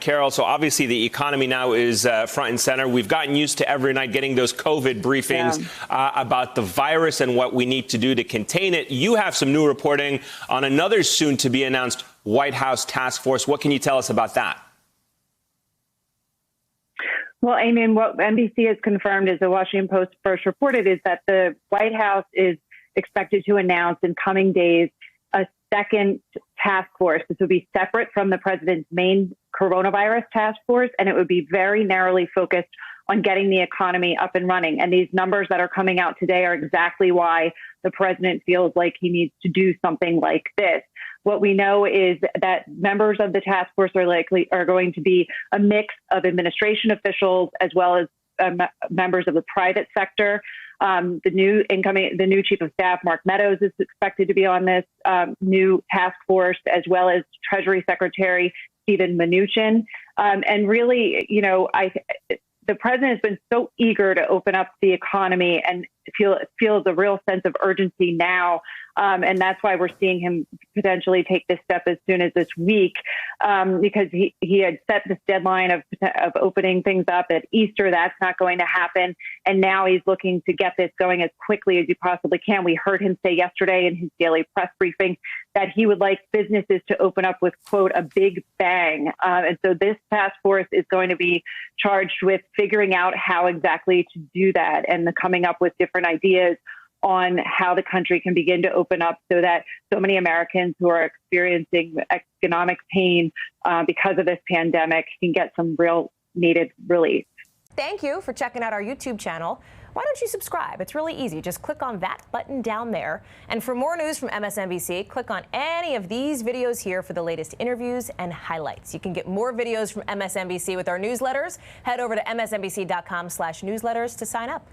Carol. So obviously the economy now is front and center. We've gotten used to every night getting those COVID briefings about the virus and what we need to do to contain it. You have some new reporting on another soon-to-be-announced White House task force. What can you tell us about that? Well, Eamon, what NBC has confirmed, as the Washington Post first reported, is that the White House is expected to announce in coming days a second task force. This would be separate from the president's main coronavirus task force, and it would be very narrowly focused on getting the economy up and running. And these numbers that are coming out today are exactly why the president feels like he needs to do something like this. What we know is that members of the task force are going to be a mix of administration officials as well as members of the private sector. The new chief of staff, Mark Meadows, is expected to be on this new task force, as well as Treasury Secretary Steven Mnuchin. And really, the president has been so eager to open up the economy and feels a real sense of urgency now. And that's why we're seeing him potentially take this step as soon as this week, because he had set this deadline of opening things up at Easter. That's not going to happen. And now he's looking to get this going as quickly as he possibly can. We heard him say yesterday in his daily press briefing that he would like businesses to open up with, quote, a big bang. And so this task force is going to be charged with figuring out how exactly to do that and coming up with different ideas on how the country can begin to open up so that so many Americans who are experiencing economic pain because of this pandemic can get some real needed relief. Thank you for checking out our YouTube channel. Why don't you subscribe? It's really easy. Just click on that button down there. And for more news from MSNBC, click on any of these videos here for the latest interviews and highlights. You can get more videos from MSNBC with our newsletters. Head over to msnbc.com/newsletters to sign up.